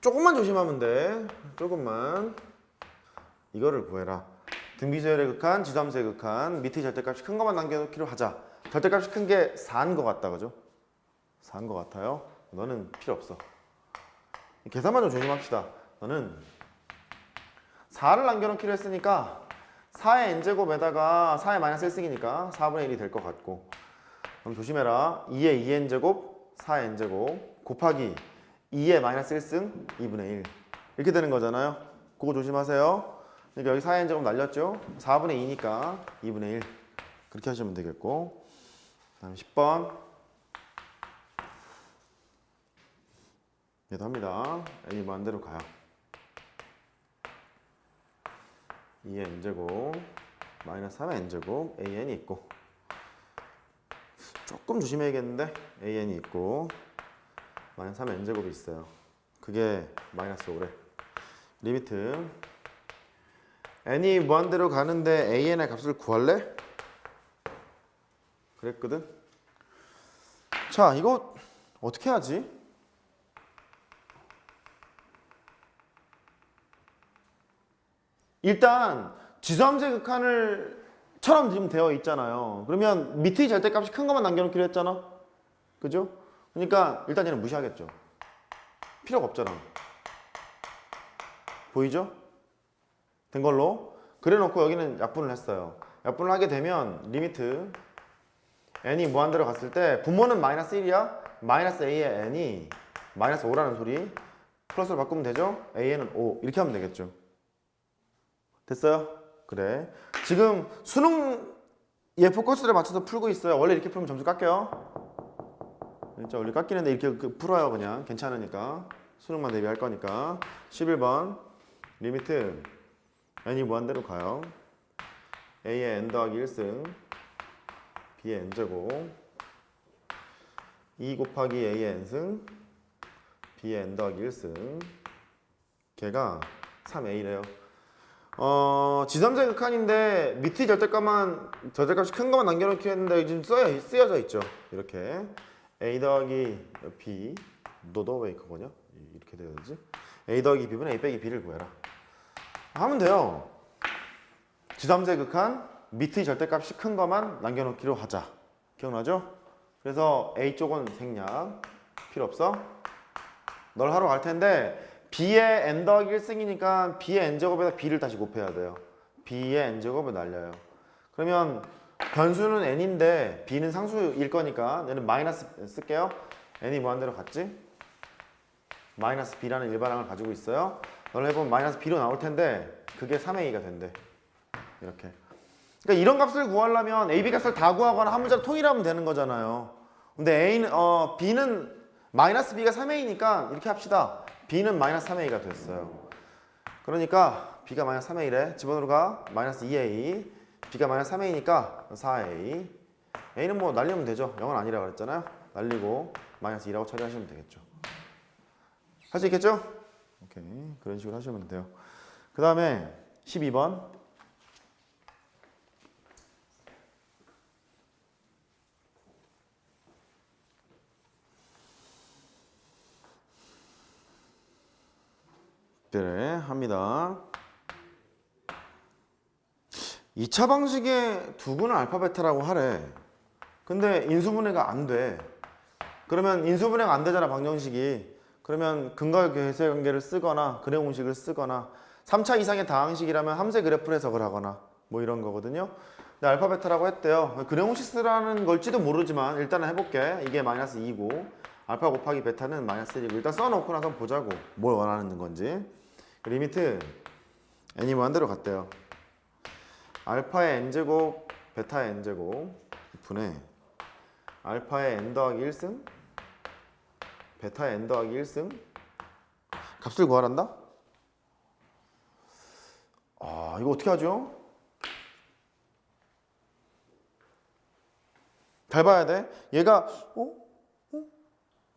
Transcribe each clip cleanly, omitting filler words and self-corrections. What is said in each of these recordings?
조금만 조심하면 돼. 조금만. 이거를 구해라. 등비수열의 극한, 지수함수의 극한, 밑에 절대값이 큰 것만 남겨놓기로 하자. 절대값이 큰 게 4인 것 같다, 그죠? 4인 것 같아요. 너는 필요 없어. 계산만 좀 조심합시다. 너는 4를 남겨놓기로 했으니까 4의 n제곱에다가 4의 마이너스 1승이니까 4분의 1이 될 것 같고, 그럼 조심해라. 2의 2n제곱 4의 n제곱 곱하기 2의 마이너스 1승 2분의 1 이렇게 되는 거잖아요. 그거 조심하세요. 그러니까 여기 4의 n제곱 날렸죠. 4분의 2니까 2분의 1 그렇게 하시면 되겠고, 그 다음 10번 얘도 합니다. n이 무한대로 가요. 2의 n제곱 마이너스 3의 n제곱 an이 있고, 조금 조심해야겠는데 an이 있고 마이너스 3의 n제곱이 있어요. 그게 마이너스 5래. 리미트 n이 무한대로 가는데 an의 값을 구할래? 그랬거든. 자, 이거 어떻게 하지? 일단 지수함수의 극한을 처럼 지금 되어 있잖아요. 그러면 밑의 절대값이 큰 것만 남겨놓기로 했잖아. 그죠? 그러니까 일단 얘는 무시하겠죠. 필요가 없잖아. 보이죠? 된 걸로. 그래놓고 여기는 약분을 했어요. 약분을 하게 되면 리미트 n이 무한대로 갔을 때 분모는 마이너스 1이야. 마이너스 a의 n이 마이너스 5라는 소리. 플러스로 바꾸면 되죠? a는 5 이렇게 하면 되겠죠. 됐어요? 그래. 지금 수능 얘 포커스를 맞춰서 풀고 있어요. 원래 이렇게 풀면 점수 깎여요. 진짜 원래 깎이는데 이렇게 풀어요. 그냥 괜찮으니까. 수능만 대비할 거니까. 11번 리미트 n이 무한대로 가요. a의 n 더하기 1승 b의 n제곱 2 곱하기 a의 n승 b의 n 더하기 1승 걔가 3a래요. 지수함수의 극한인데 밑의 절대값이 큰 것만 남겨놓기 했는데 지금 쓰여져 있죠. 이렇게 a 더하기 b 너도 왜 그거냐? 이렇게 돼야 되지? a 더하기 b분의 a 빼기 b를 구해라 하면 돼요. 지수함수의 극한 밑의 절대값이 큰 것만 남겨놓기로 하자. 기억나죠? 그래서 a 쪽은 생략 필요 없어. 널 하러 갈 텐데 b의 n 더하기 1승이니까 b의 n제곱에다 b를 다시 곱해야 돼요. b의 n제곱을 날려요. 그러면 변수는 n인데 b는 상수일 거니까 얘는 마이너스 쓸게요. n이 무한대로 갔지? 마이너스 b라는 일반항을 가지고 있어요. 널 해보면 마이너스 b로 나올 텐데 그게 3a가 된대. 이렇게. 그러니까 이런 값을 구하려면 a, b 값을 다 구하거나 한 문자로 통일하면 되는 거잖아요. 근데 b는 마이너스 b가 3a니까 이렇게 합시다. b는 마이너스 3a가 됐어요. 그러니까 b가 마이너스 3a래. 집어넣으러 가. 마이너스 2a. b가 마이너스 3a니까 4a. a는 뭐 날리면 되죠. 0은 아니라고 그랬잖아요. 날리고 마이너스 2라고 처리하시면 되겠죠. 할 수 있겠죠? 오케이. 그런 식으로 하시면 돼요. 그 다음에 12번. 그래 합니다. 2차 방식의 두근은 알파 베타라고 하래. 근데 인수분해가 안 돼. 그러면 인수분해가 안 되잖아 방정식이. 그러면 근과 계수의 관계를 쓰거나 근의 공식을 쓰거나 3차 이상의 다항식이라면 함수의 그래프를 해석을 하거나 뭐 이런 거거든요. 근데 알파 베타라고 했대요. 근의 공식 쓰라는 걸지도 모르지만 일단은 해볼게. 이게 마이너스 2고 알파 곱하기 베타는 마이너스 1이고 일단 써놓고 나서 보자고 뭘 원하는 건지. 리미트 n이 무한대로 갔대요. 알파의 n제곱 베타의 n제곱 분의 알파의 n 더하기 1승 베타의 n 더하기 1승 값을 구하란다? 아 이거 어떻게 하죠? 잘 봐야 돼. 얘가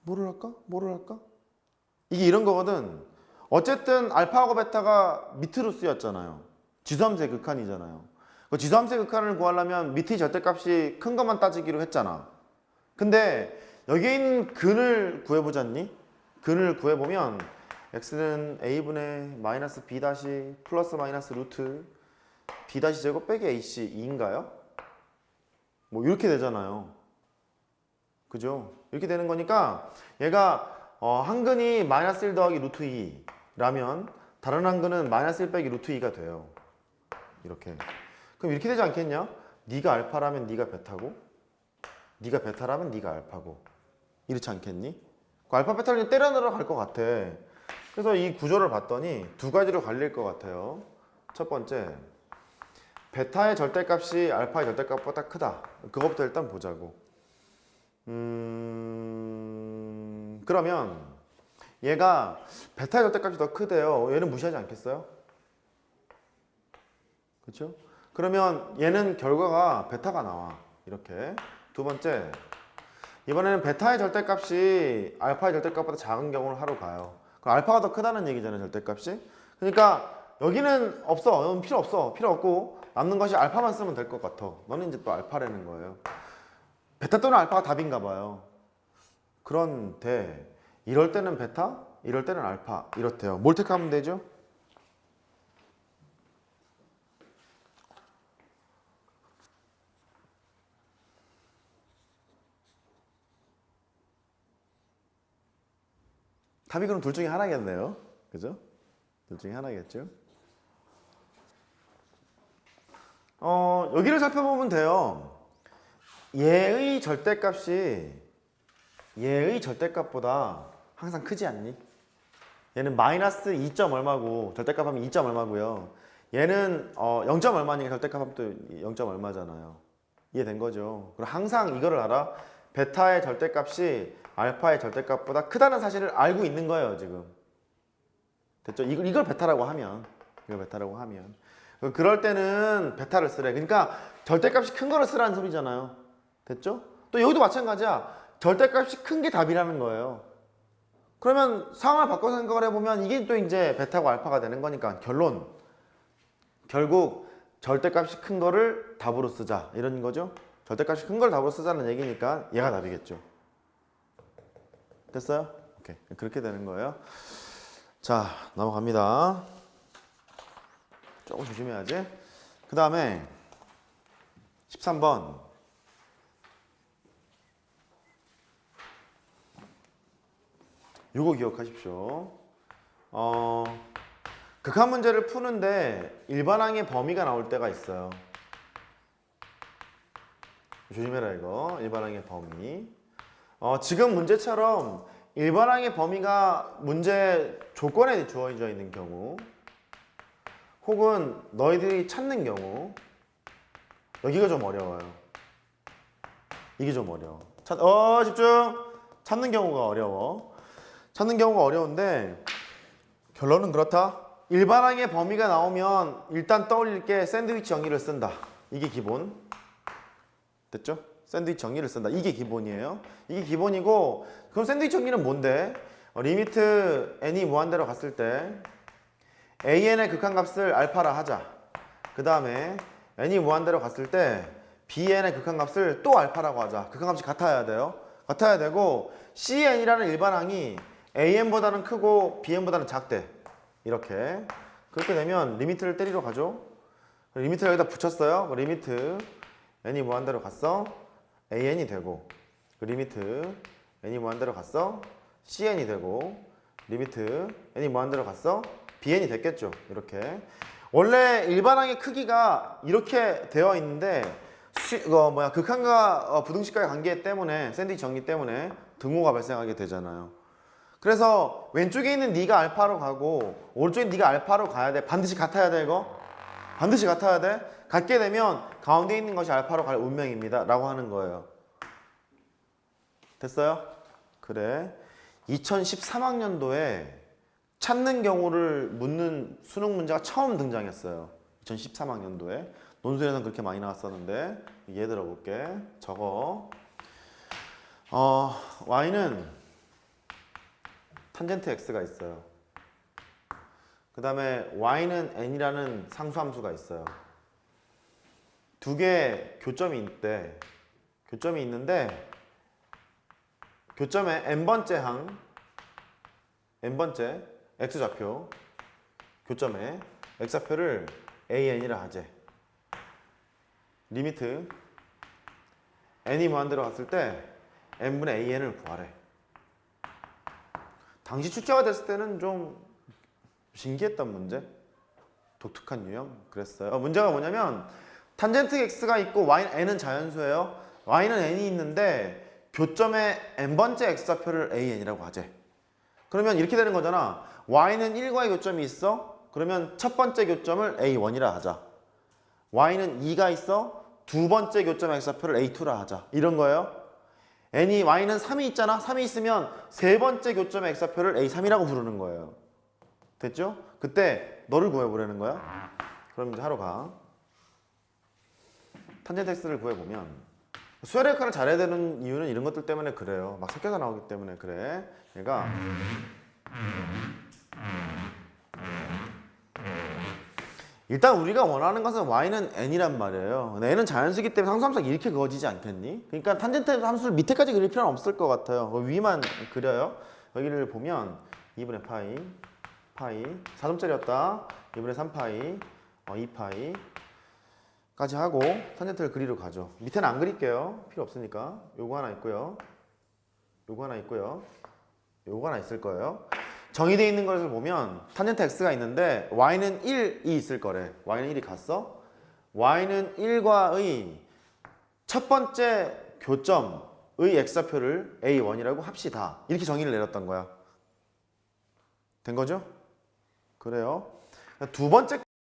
뭐를 할까? 이게 이런 거거든. 어쨌든 알파하고 베타가 밑으로 쓰였잖아요. 지수함수의 극한이잖아요. 그 지수함수의 극한을 구하려면 밑의 절대값이 큰 것만 따지기로 했잖아. 근데 여기 있는 근을 구해보잖니? 근을 구해보면 x는 a분의 마이너스 b 다시 플러스 마이너스 루트 b 다시 제곱 빼기 ac 2인가요? 뭐 이렇게 되잖아요. 그죠? 이렇게 되는 거니까 얘가 한근이 마이너스 1 더하기 루트 2라면 다른 한근은 마이너스 1 빼기 루트 2가 돼요. 이렇게. 그럼 이렇게 되지 않겠냐? 네가 알파라면 네가 베타고 네가 베타라면 네가 알파고 이렇지 않겠니? 그 알파 베타를 때려 넣으러 갈 것 같아. 그래서 이 구조를 봤더니 두 가지로 갈릴 것 같아요. 첫 번째, 베타의 절대값이 알파의 절대값보다 크다. 그것부터 일단 보자고. 그러면 얘가 베타의 절대값이 더 크대요. 얘는 무시하지 않겠어요? 그렇죠? 그러면 얘는 결과가 베타가 나와. 이렇게. 두 번째, 이번에는 베타의 절대값이 알파의 절대값보다 작은 경우를 하러 가요. 그럼 알파가 더 크다는 얘기잖아요, 절대값이. 그러니까 여기는 없어. 여기는 필요 없어. 필요 없고 남는 것이 알파만 쓰면 될 것 같아. 너는 이제 또 알파라는 거예요. 베타 또는 알파가 답인가 봐요. 그런데 이럴 때는 베타, 이럴 때는 알파 이렇대요. 뭘 택하면 되죠? 답이 그럼 둘 중에 하나겠네요. 그죠? 둘 중에 하나겠죠? 여기를 살펴보면 돼요. 얘의 절대값보다 항상 크지 않니? 얘는 마이너스 2. 얼마고 절대값 하면 2. 얼마고요. 얘는 0. 얼마니까 절대값 하면 또 0. 얼마잖아요. 이해된 거죠? 그럼 항상 이거를 알아. 베타의 절대값이 알파의 절대값보다 크다는 사실을 알고 있는 거예요, 지금. 됐죠? 이걸 베타라고 하면. 그럴 때는 베타를 쓰래. 그러니까 절대값이 큰 거를 쓰라는 소리잖아요. 됐죠? 또 여기도 마찬가지야. 절대값이 큰 게 답이라는 거예요. 그러면 상황을 바꿔서 생각을 해보면 이게 또 이제 베타고 알파가 되는 거니까 결론. 결국 절대값이 큰 거를 답으로 쓰자. 이런 거죠? 절대값이 큰 걸 답으로 쓰자는 얘기니까 얘가 답이겠죠. 됐어요? 오케이. 그렇게 되는 거예요. 자, 넘어갑니다. 조금 조심해야지. 그 다음에 13번. 요거 기억하십시오. 극한 문제를 푸는데 일반항의 범위가 나올 때가 있어요. 조심해라 이거. 일반항의 범위. 지금 문제처럼 일반항의 범위가 문제 조건에 주어져 있는 경우 혹은 너희들이 찾는 경우 여기가 좀 어려워요. 이게 좀 어려워. 집중! 찾는 경우가 어려워. 찾는 경우가 어려운데 결론은 그렇다. 일반항의 범위가 나오면 일단 떠올릴 게 샌드위치 정의를 쓴다. 이게 기본. 됐죠? 샌드위치 정의를 쓴다. 이게 기본이에요. 이게 기본이고 그럼 샌드위치 정의는 뭔데? 리미트 n이 무한대로 갔을 때 an의 극한값을 알파라 하자. 그 다음에 n이 무한대로 갔을 때 bn의 극한값을 또 알파라고 하자. 극한값이 같아야 돼요. 같아야 되고 cn이라는 일반항이 an보다는 크고 bn보다는 작대. 이렇게. 그렇게 되면 리미트를 때리러 가죠. 리미트를 여기다 붙였어요. 리미트 n이 무한대로 갔어. an이 되고 리미트 n이 무한대로 갔어. cn이 되고 리미트 n이 무한대로 갔어. bn이 됐겠죠. 이렇게. 원래 일반항의 크기가 이렇게 되어 있는데 극한과 부등식과의 관계 때문에 샌드위치 정리 때문에 등호가 발생하게 되잖아요. 그래서 왼쪽에 있는 네가 알파로 가고 오른쪽에 네가 알파로 가야 돼. 반드시 같아야 돼 이거. 반드시 같아야 돼. 같게 되면 가운데 있는 것이 알파로 갈 운명입니다 라고 하는 거예요. 됐어요? 그래. 2013학년도에 찾는 경우를 묻는 수능 문제가 처음 등장했어요. 2013학년도에. 논술에서는 그렇게 많이 나왔었는데 얘 들어볼게. 저거 y는 탄젠트 x가 있어요. 그 다음에 y는 n이라는 상수함수가 있어요. 두 개의 교점이 있대. 교점이 있는데 교점의 n번째 항, n번째 x좌표 교점에 x좌표를 an이라 하재. 리미트 n이 무한대로 갔을 때 n분의 an을 구하래. 당시 출제가 됐을 때는 좀 신기했던 문제, 독특한 유형 그랬어요. 문제가 뭐냐면 탄젠트 x가 있고 n은 자연수예요. y는 n이 있는데 교점에 n번째 x좌표를 an이라고 하재. 그러면 이렇게 되는 거잖아. y는 1과의 교점이 있어. 그러면 첫 번째 교점을 a1이라 하자. y는 2가 있어. 두 번째 교점 x좌표를 a2라 하자. 이런 거예요. y는 3이 있잖아. 3이 있으면 세 번째 교점의 x좌표를 a3이라고 부르는 거예요. 됐죠? 그때 너를 구해보라는 거야. 그럼 이제 하러 가. 탄젠트 x를 구해보면 수열의 역할을 잘해야 되는 이유는 이런 것들 때문에 그래요. 막 섞여서 나오기 때문에 그래. 얘가 일단 우리가 원하는 것은 y는 n이란 말이에요. 근데 n은 자연수기 때문에 상수함수가 이렇게 그어지지 않겠니? 그러니까 탄젠트 함수를 밑에까지 그릴 필요는 없을 것 같아요. 위만 그려요. 여기를 보면 2분의 파이 4점짜리였다. 2분의 3파이 2파이 까지 하고 탄젠트를 그리러 가죠. 밑에는 안 그릴게요. 필요 없으니까. 요거 하나 있고요. 요거 하나 있고요. 요거 하나 있을 거예요. 정의되어 있는 것을 보면 탄젠트 x가 있는데 y는 1이 있을 거래. y는 1이 갔어. y는 1과의 첫 번째 교점의 x좌표를 a1이라고 합시다. 이렇게 정의를 내렸던 거야. 된 거죠? 그래요. 두 번째